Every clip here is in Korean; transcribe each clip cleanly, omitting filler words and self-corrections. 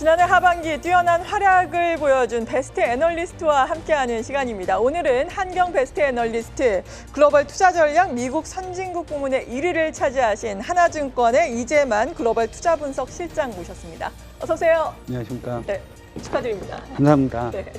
지난해 하반기 뛰어난 활약을 보여준 베스트 애널리스트와 함께하는 시간입니다. 오늘은 한경 베스트 애널리스트, 글로벌 투자 전략 미국 선진국 부문의 1위를 차지하신 하나증권의 이재만 글로벌 투자 분석 실장 모셨습니다. 어서 오세요. 안녕하십니까. 네, 축하드립니다. 감사합니다. 네.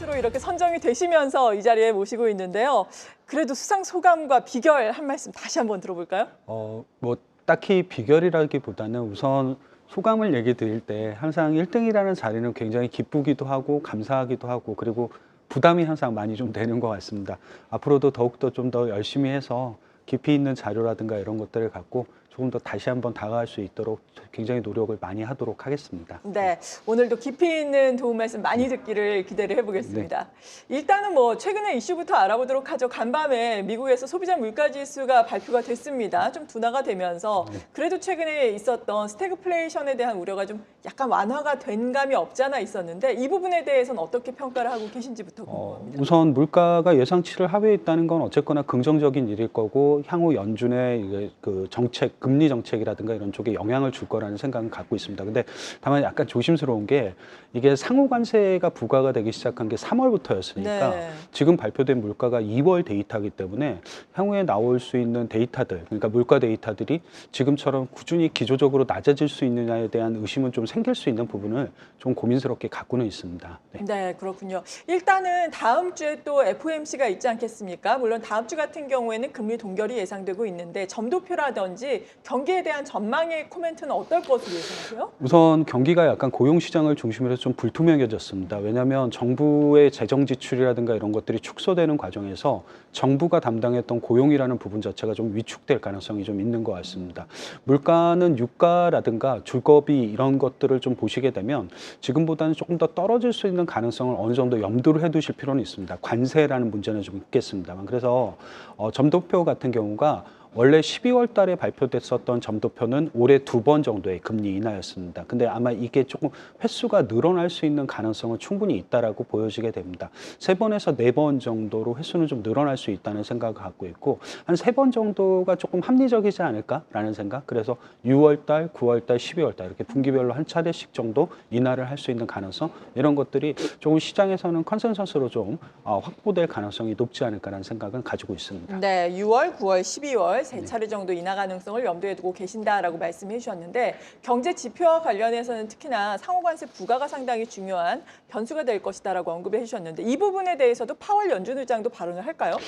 로 이렇게 선정이 되시면서 이 자리에 모시고 있는데요. 그래도 수상 소감과 비결 한 말씀 다시 한번 들어볼까요? 뭐 딱히 비결이라기보다는 우선 소감을 얘기 드릴 때 항상 1등이라는 자리는 굉장히 기쁘기도 하고 감사하기도 하고 그리고 부담이 항상 많이 좀 되는 것 같습니다. 앞으로도 더욱더 좀 더 열심히 해서 깊이 있는 자료라든가 이런 것들을 갖고 조금 더 다시 한번 다가갈 수 있도록 굉장히 노력을 많이 하도록 하겠습니다. 네, 오늘도 깊이 있는 도움 말씀 많이 듣기를 기대를 해보겠습니다. 일단은 뭐 최근에 이슈부터 알아보도록 하죠. 간밤에 미국에서 소비자 물가지수가 발표가 됐습니다. 좀 둔화가 되면서 그래도 최근에 있었던 스태그플레이션에 대한 우려가 좀 약간 완화가 된 감이 없지 않아 있었는데 이 부분에 대해서는 어떻게 평가를 하고 계신지부터 궁금합니다. 우선 물가가 예상치를 하회에 있다는 건 어쨌거나 긍정적인 일일 거고 향후 연준의 그 정책, 금리 정책이라든가 이런 쪽에 영향을 줄 거라는 생각은 갖고 있습니다. 근데 다만 약간 조심스러운 게 이게 상호 관세가 부과가 되기 시작한 게 3월부터였으니까 네. 지금 발표된 물가가 2월 데이터이기 때문에 향후에 나올 수 있는 데이터들, 그러니까 물가 데이터들이 지금처럼 꾸준히 기조적으로 낮아질 수 있느냐에 대한 의심은 좀 생길 수 있는 부분을 좀 고민스럽게 갖고는 있습니다. 네, 그렇군요. 일단은 다음 주에 또 FOMC가 있지 않겠습니까? 물론 다음 주 같은 경우에는 금리 동결이 예상되고 있는데 점도표라든지 경기에 대한 전망의 코멘트는 어떨 것으로 예상하세요? 우선 경기가 약간 고용시장을 중심으로 해서 좀 불투명해졌습니다. 왜냐하면 정부의 재정 지출이라든가 이런 것들이 축소되는 과정에서 정부가 담당했던 고용이라는 부분 자체가 좀 위축될 가능성이 좀 있는 것 같습니다. 물가는 유가라든가 주거비 이런 것들을 좀 보시게 되면 지금보다는 조금 더 떨어질 수 있는 가능성을 어느 정도 염두를 해두실 필요는 있습니다. 관세라는 문제는 좀 있겠습니다만. 그래서 점도표 같은 경우가 원래 12월 달에 발표됐었던 점도표는 올해 2번 정도의 금리 인하였습니다. 근데 아마 이게 조금 횟수가 늘어날 수 있는 가능성은 충분히 있다라고 보여지게 됩니다. 3번에서 4번 정도로 횟수는 좀 늘어날 수 있다는 생각을 갖고 있고 한 3번 정도가 조금 합리적이지 않을까라는 생각. 그래서 6월 달, 9월 달, 12월 달 이렇게 분기별로 한 차례씩 정도 인하를 할 수 있는 가능성 이런 것들이 조금 시장에서는 컨센서스로 좀 확보될 가능성이 높지 않을까라는 생각은 가지고 있습니다. 네, 6월, 9월, 12월 세 차례 정도 인하 가능성을 염두에 두고 계신다라고 말씀해 주셨는데 경제 지표와 관련해서는 특히나 상호관세 부과가 상당히 중요한 변수가 될 것이다라고 언급해 주셨는데 이 부분에 대해서도 파월 연준 의장도 발언을 할까요?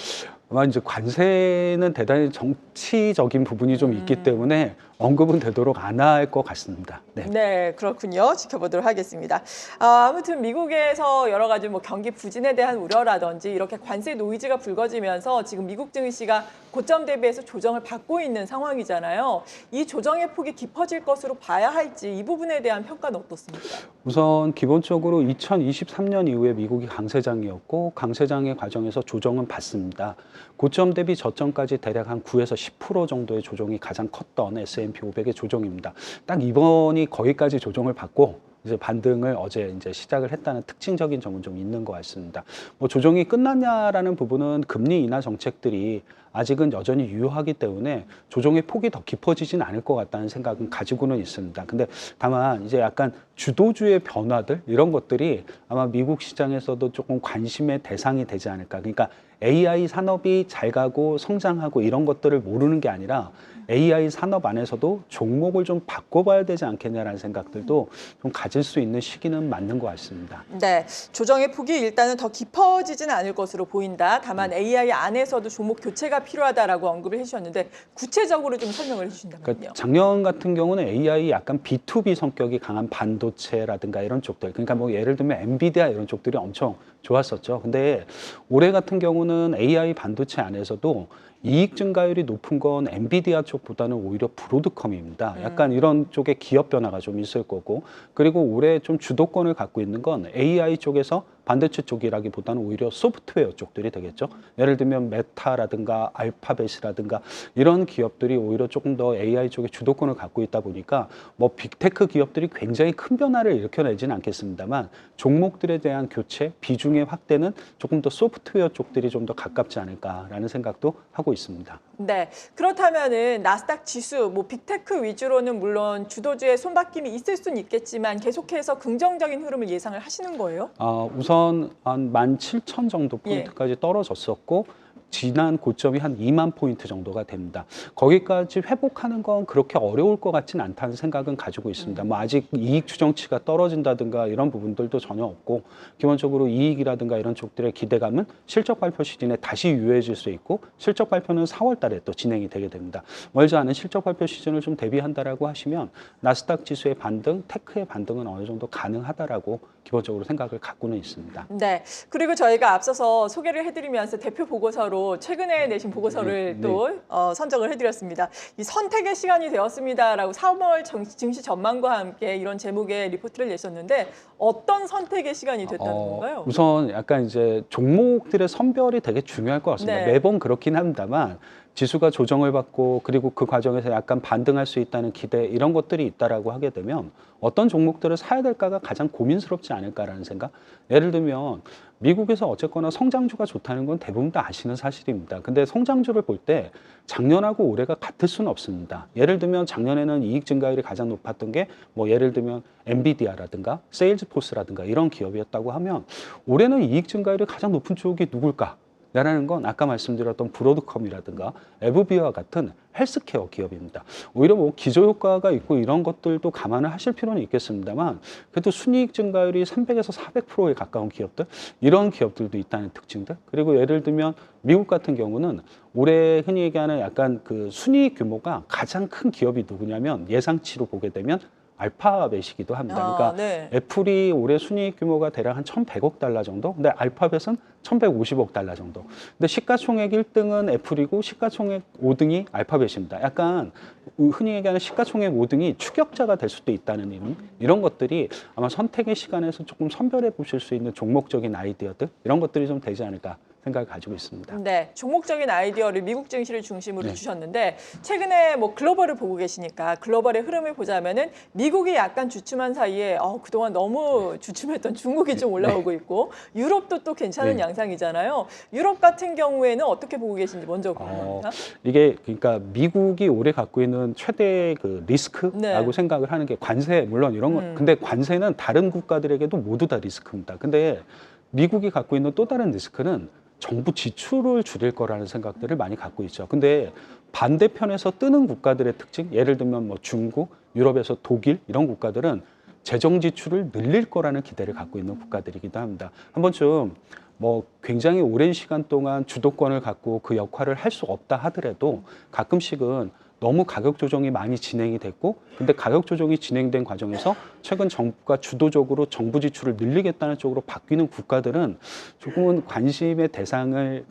아마 이제 관세는 대단히 정치적인 부분이 좀 있기 때문에 언급은 되도록 안 할 것 같습니다. 네, 그렇군요. 지켜보도록 하겠습니다. 아무튼 미국에서 여러 가지 뭐 경기 부진에 대한 우려라든지 이렇게 관세 노이즈가 불거지면서 지금 미국 증시가 고점 대비해서 조정을 받고 있는 상황이잖아요. 이 조정의 폭이 깊어질 것으로 봐야 할지 이 부분에 대한 평가는 어떻습니까? 우선 기본적으로 2023년 이후에 미국이 강세장이었고 강세장의 과정에서 조정은 받습니다. 고점 대비 저점까지 대략 한 9에서 10% 정도의 조정이 가장 컸던 S&P 500의 조정입니다. 딱 이번이 거기까지 조정을 받고 이제 반등을 어제 이제 시작을 했다는 특징적인 점은 좀 있는 것 같습니다. 뭐 조정이 끝났냐라는 부분은 금리 인하 정책들이 아직은 여전히 유효하기 때문에 조정의 폭이 더 깊어지진 않을 것 같다는 생각은 가지고는 있습니다. 근데 다만 이제 약간 주도주의 변화들 이런 것들이 아마 미국 시장에서도 조금 관심의 대상이 되지 않을까. 그러니까 AI 산업이 잘 가고 성장하고 이런 것들을 모르는 게 아니라 AI 산업 안에서도 종목을 좀 바꿔봐야 되지 않겠냐라는 생각들도 좀 가질 수 있는 시기는 맞는 것 같습니다. 네, 조정의 폭이 일단은 더 깊어지지는 않을 것으로 보인다. 다만 AI 안에서도 종목 교체가 필요하다라고 언급을 해주셨는데 구체적으로 좀 설명을 해주신다면요. 그러니까 작년 같은 경우는 AI 약간 B2B 성격이 강한 반도체라든가 이런 쪽들, 그러니까 뭐 예를 들면 엔비디아 이런 쪽들이 엄청 좋았었죠. 근데 올해 같은 경우는 AI 반도체 안에서도 이익 증가율이 높은 건 엔비디아 쪽보다는 오히려 브로드컴입니다. 약간 이런 쪽의 기업 변화가 좀 있을 거고, 그리고 올해 좀 주도권을 갖고 있는 건 AI 쪽에서 반도체 쪽이라기보다는 오히려 소프트웨어 쪽들이 되겠죠. 예를 들면 메타라든가 알파벳이라든가 이런 기업들이 오히려 조금 더 AI 쪽에 주도권을 갖고 있다 보니까 뭐 빅테크 기업들이 굉장히 큰 변화를 일으켜내지는 않겠습니다만 종목들에 대한 교체, 비중의 확대는 조금 더 소프트웨어 쪽들이 좀 더 가깝지 않을까라는 생각도 하고 있습니다. 네, 그렇다면은 나스닥 지수, 뭐 빅테크 위주로는 물론 주도주의 손바뀜이 있을 수는 있겠지만 계속해서 긍정적인 흐름을 예상을 하시는 거예요? 우선 한 17,000 정도 포인트까지 떨어졌었고 지난 고점이 한 2만 포인트 정도가 됩니다. 거기까지 회복하는 건 그렇게 어려울 것 같지는 않다는 생각은 가지고 있습니다. 뭐 아직 이익 추정치가 떨어진다든가 이런 부분들도 전혀 없고 기본적으로 이익이라든가 이런 쪽들의 기대감은 실적 발표 시즌에 다시 유효해질 수 있고 실적 발표는 4월 달에 또 진행이 되게 됩니다. 멀지 않은 실적 발표 시즌을 좀 대비한다라고 하시면 나스닥 지수의 반등, 테크의 반등은 어느 정도 가능하다라고 기본적으로 생각을 갖고는 있습니다. 네, 그리고 저희가 앞서서 소개를 해드리면서 대표 보고서로 최근에 내신 보고서를 또 선정을 해드렸습니다. 이 선택의 시간이 되었습니다라고 3월 증시 전망과 함께 이런 제목의 리포트를 내셨는데 어떤 선택의 시간이 됐다는 건가요? 우선 약간 이제 종목들의 선별이 되게 중요할 것 같습니다. 네. 매번 그렇긴 합니다만 지수가 조정을 받고 그리고 그 과정에서 약간 반등할 수 있다는 기대 이런 것들이 있다라고 하게 되면 어떤 종목들을 사야 될까가 가장 고민스럽지 않을까라는 생각. 예를 들면 미국에서 어쨌거나 성장주가 좋다는 건 대부분 다 아시는 사실입니다. 근데 성장주를 볼 때 작년하고 올해가 같을 수는 없습니다. 예를 들면 작년에는 이익 증가율이 가장 높았던 게 뭐 예를 들면 엔비디아라든가 세일즈포스라든가 이런 기업이었다고 하면 올해는 이익 증가율이 가장 높은 쪽이 누굴까? 라는 건 아까 말씀드렸던 브로드컴이라든가 에브비와 같은 헬스케어 기업입니다. 오히려 뭐 기저효과가 있고 이런 것들도 감안을 하실 필요는 있겠습니다만 그래도 순이익 증가율이 300에서 400%에 가까운 기업들 이런 기업들도 있다는 특징들 그리고 예를 들면 미국 같은 경우는 올해 흔히 얘기하는 약간 그 순이익 규모가 가장 큰 기업이 누구냐면 예상치로 보게 되면 알파벳이기도 합니다. 그러니까 네. 애플이 올해 순이익 규모가 대략 한 1,100억 달러 정도, 근데 알파벳은 1,150억 달러 정도. 근데 시가총액 1등은 애플이고 시가총액 5등이 알파벳입니다. 약간 흔히 얘기하는 시가총액 5등이 추격자가 될 수도 있다는 이런 것들이 아마 선택의 시간에서 조금 선별해 보실 수 있는 종목적인 아이디어들 이런 것들이 좀 되지 않을까 생각을 가지고 있습니다. 네, 종목적인 아이디어를 미국 증시를 중심으로 주셨는데 최근에 뭐 글로벌을 보고 계시니까 글로벌의 흐름을 보자면은 미국이 약간 주춤한 사이에 그동안 너무 주춤했던 중국이 좀 올라오고 있고 유럽도 또 괜찮은 양상이잖아요. 유럽 같은 경우에는 어떻게 보고 계신지 먼저 궁금합니다. 이게 그러니까 미국이 올해 갖고 있는 최대 그 리스크라고 생각을 하는 게 관세 물론 이런 거 근데 관세는 다른 국가들에게도 모두 다 리스크입니다. 근데 미국이 갖고 있는 또 다른 리스크는 정부 지출을 줄일 거라는 생각들을 많이 갖고 있죠. 근데 반대편에서 뜨는 국가들의 특징, 예를 들면 뭐 중국, 유럽에서 독일 이런 국가들은 재정 지출을 늘릴 거라는 기대를 갖고 있는 국가들이기도 합니다. 한 번쯤 뭐 굉장히 오랜 시간 동안 주도권을 갖고 그 역할을 할 수 없다 하더라도 가끔씩은 너무 가격 조정이 많이 진행이 됐고 근데 가격 조정이 진행된 과정에서 최근 정부가 주도적으로 정부 지출을 늘리겠다는 쪽으로 바뀌는 국가들은 조금은 관심의 대상을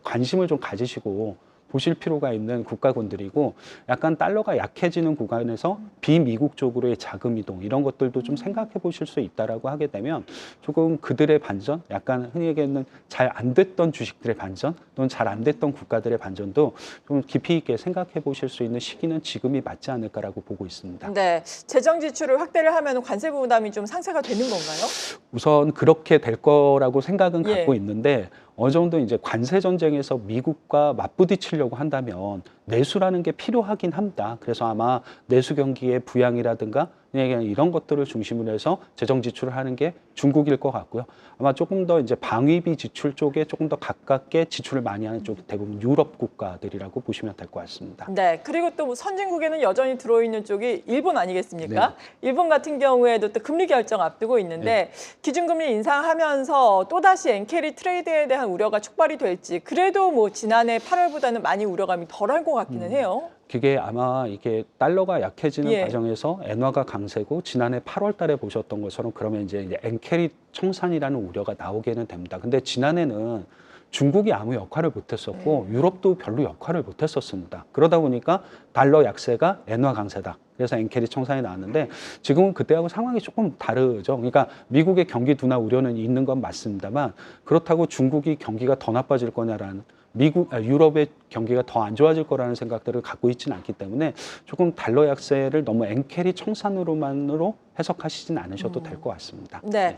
관심을 좀 가지시고 보실 필요가 있는 국가군들이고 약간 달러가 약해지는 구간에서 비미국 쪽으로의 자금 이동 이런 것들도 좀 생각해 보실 수 있다라고 하게 되면 조금 그들의 반전 약간 흔히 얘기하는 잘 안 됐던 주식들의 반전 또는 잘 안 됐던 국가들의 반전도 좀 깊이 있게 생각해 보실 수 있는 시기는 지금이 맞지 않을까라고 보고 있습니다. 네, 재정 지출을 확대를 하면 관세 부담이 좀 상쇄가 되는 건가요? 우선 그렇게 될 거라고 생각은 갖고 있는데 어느 정도 이제 관세 전쟁에서 미국과 맞부딪히려고 한다면 내수라는 게 필요하긴 합니다. 그래서 아마 내수 경기의 부양이라든가 이런 것들을 중심으로 해서 재정 지출을 하는 게 중국일 것 같고요. 아마 조금 더 이제 방위비 지출 쪽에 조금 더 가깝게 지출을 많이 하는 쪽이 대부분 유럽 국가들이라고 보시면 될 것 같습니다. 네, 그리고 또 선진국에는 여전히 들어있는 쪽이 일본 아니겠습니까? 일본 같은 경우에도 또 금리 결정 앞두고 있는데 기준금리 인상하면서 또다시 엔캐리 트레이드에 대한 우려가 촉발이 될지 그래도 뭐 지난해 8월보다는 많이 우려감이 덜한 것 같기는 해요. 그게 아마 이게 달러가 약해지는 과정에서 엔화가 강세고 지난해 8월 달에 보셨던 것처럼 그러면 이제 엔캐리 청산이라는 우려가 나오게는 됩니다. 근데 지난해는 중국이 아무 역할을 못했었고 유럽도 별로 역할을 못했었습니다. 그러다 보니까 달러 약세가 엔화 강세다. 그래서 엔캐리 청산이 나왔는데 지금은 그때하고 상황이 조금 다르죠. 그러니까 미국의 경기 둔화 우려는 있는 건 맞습니다만 그렇다고 중국이 경기가 더 나빠질 거냐라는 유럽의 경기가 더 안 좋아질 거라는 생각들을 갖고 있지는 않기 때문에 조금 달러 약세를 너무 엔캐리 청산으로만으로 해석하시진 않으셔도 될 것 같습니다. 네.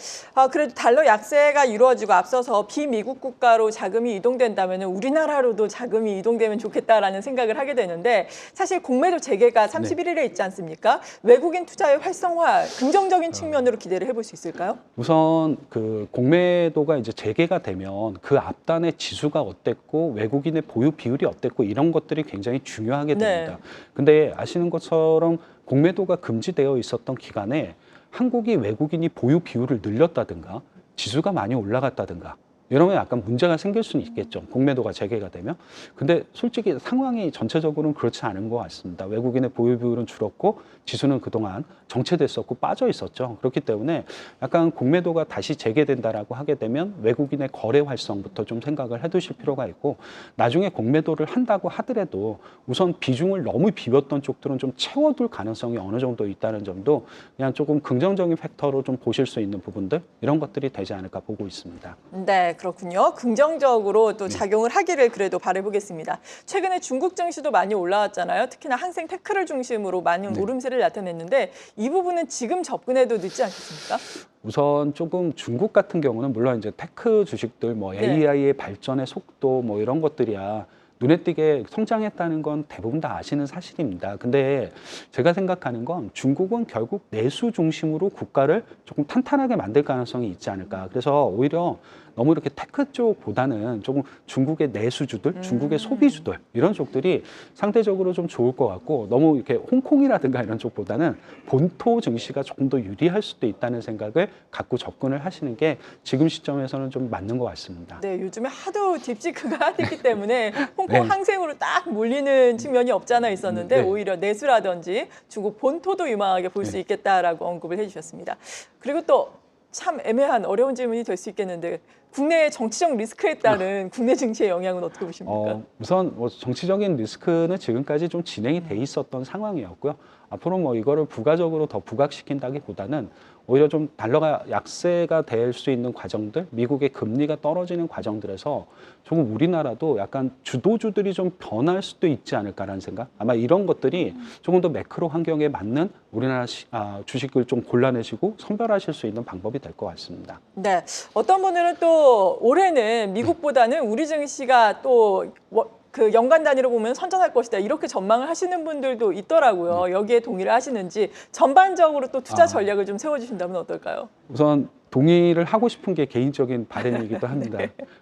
그래도 달러 약세가 이루어지고 앞서서 비미국 국가로 자금이 이동된다면 우리나라로도 자금이 이동되면 좋겠다라는 생각을 하게 되는데 사실 공매도 재개가 31일에 있지 않습니까? 외국인 투자의 활성화, 긍정적인 측면으로 기대를 해볼 수 있을까요? 우선 그 공매도가 이제 재개가 되면 그 앞단의 지수가 어땠고 외국인의 보유 비율이 어땠고 이런 것들이 굉장히 중요하게 됩니다. 근데 아시는 것처럼 공매도가 금지되어 있었던 기간에 한국이 외국인이 보유 비율을 늘렸다든가 지수가 많이 올라갔다든가 이러면 약간 문제가 생길 수는 있겠죠. 공매도가 재개가 되면. 근데 솔직히 상황이 전체적으로는 그렇지 않은 것 같습니다. 외국인의 보유 비율은 줄었고 지수는 그동안 정체됐었고 빠져 있었죠. 그렇기 때문에 약간 공매도가 다시 재개된다라고 하게 되면 외국인의 거래 활성부터 좀 생각을 해두실 필요가 있고 나중에 공매도를 한다고 하더라도 우선 비중을 너무 비웠던 쪽들은 좀 채워둘 가능성이 어느 정도 있다는 점도 그냥 조금 긍정적인 팩터로 좀 보실 수 있는 부분들 이런 것들이 되지 않을까 보고 있습니다. 네, 그렇군요. 긍정적으로 또 작용을 하기를 그래도 바라보겠습니다. 최근에 중국 증시도 많이 올라왔잖아요. 특히나 항생 테크를 중심으로 많은 오름세를 나타냈는데 이 부분은 지금 접근해도 늦지 않겠습니까? 우선 조금 중국 같은 경우는 물론 이제 테크 주식들 뭐 AI의 발전의 속도 뭐 이런 것들이야 눈에 띄게 성장했다는 건 대부분 다 아시는 사실입니다. 근데 제가 생각하는 건 중국은 결국 내수 중심으로 국가를 조금 탄탄하게 만들 가능성이 있지 않을까. 그래서 오히려 너무 이렇게 테크 쪽보다는 조금 중국의 내수주들, 중국의 소비주들 이런 쪽들이 상대적으로 좀 좋을 것 같고 너무 이렇게 홍콩이라든가 이런 쪽보다는 본토 증시가 조금 더 유리할 수도 있다는 생각을 갖고 접근을 하시는 게 지금 시점에서는 좀 맞는 것 같습니다. 네, 요즘에 하도 딥시크가 핫했기 때문에 홍콩 항생으로 딱 몰리는 측면이 없지 않아 있었는데 오히려 내수라든지 중국 본토도 유망하게 볼 수 있겠다라고 언급을 해주셨습니다. 그리고 또 참 애매한 어려운 질문이 될 수 있겠는데 국내 정치적 리스크에 따른 국내 증시의 영향은 어떻게 보십니까? 우선 뭐 정치적인 리스크는 지금까지 좀 진행이 돼 있었던 상황이었고요. 앞으로 뭐 이거를 부가적으로 더 부각시킨다기보다는 오히려 좀 달러가 약세가 될 수 있는 과정들, 미국의 금리가 떨어지는 과정들에서 조금 우리나라도 약간 주도주들이 좀 변할 수도 있지 않을까라는 생각. 아마 이런 것들이 조금 더 매크로 환경에 맞는 우리나라 주식을 좀 골라내시고 선별하실 수 있는 방법이 될 것 같습니다. 네, 어떤 분들은 또 올해는 미국보다는 우리 증시가 또 그 연간 단위로 보면 선전할 것이다 이렇게 전망을 하시는 분들도 있더라고요. 여기에 동의를 하시는지 전반적으로 또 투자 전략을 좀 세워주신다면 어떨까요? 우선 동의를 하고 싶은 게 개인적인 바람이기도 합니다.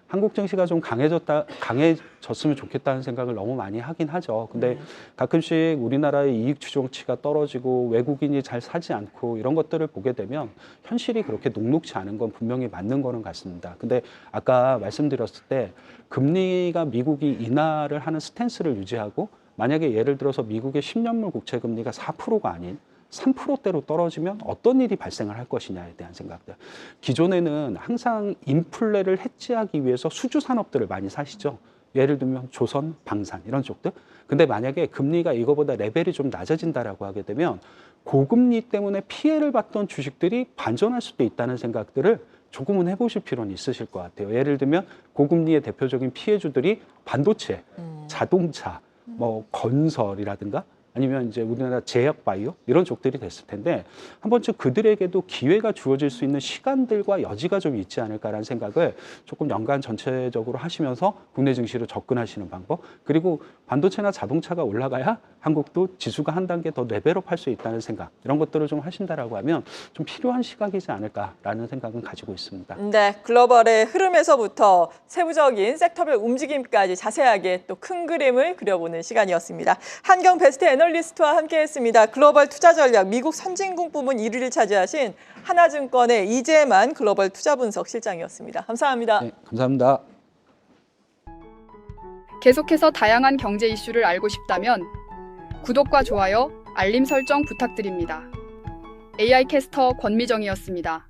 한국 증시가 좀 강해졌으면 좋겠다는 생각을 너무 많이 하긴 하죠. 근데 가끔씩 우리나라의 이익 추정치가 떨어지고 외국인이 잘 사지 않고 이런 것들을 보게 되면 현실이 그렇게 녹록치 않은 건 분명히 맞는 거는 같습니다. 근데 아까 말씀드렸을 때 금리가 미국이 인하를 하는 스탠스를 유지하고 만약에 예를 들어서 미국의 10년물 국채 금리가 4%가 아닌 3%대로 떨어지면 어떤 일이 발생을 할 것이냐에 대한 생각들. 기존에는 항상 인플레를 해지하기 위해서 수주 산업들을 많이 사시죠. 예를 들면 조선, 방산 이런 쪽들. 근데 만약에 금리가 이거보다 레벨이 좀 낮아진다라고 하게 되면 고금리 때문에 피해를 봤던 주식들이 반전할 수도 있다는 생각들을 조금은 해보실 필요는 있으실 것 같아요. 예를 들면 고금리의 대표적인 피해주들이 반도체, 자동차, 뭐 건설이라든가 아니면 이제 우리나라 제약 바이오 이런 쪽들이 됐을 텐데 한 번쯤 그들에게도 기회가 주어질 수 있는 시간들과 여지가 좀 있지 않을까라는 생각을 조금 연간 전체적으로 하시면서 국내 증시로 접근하시는 방법 그리고 반도체나 자동차가 올라가야 한국도 지수가 한 단계 더 레벨업 할 수 있다는 생각 이런 것들을 좀 하신다라고 하면 좀 필요한 시각이지 않을까라는 생각은 가지고 있습니다. 네, 글로벌의 흐름에서부터 세부적인 섹터별 움직임까지 자세하게 또 큰 그림을 그려보는 시간이었습니다. 한경 베스트 애널리스트와 함께했습니다. 글로벌 투자 전략 미국 선진국 부문 1위를 차지하신 하나증권의 이재만 글로벌 투자 분석 실장이었습니다. 감사합니다. 네, 감사합니다. 계속해서 다양한 경제 이슈를 알고 싶다면 구독과 좋아요, 알림 설정 부탁드립니다. AI 캐스터 권미정이었습니다.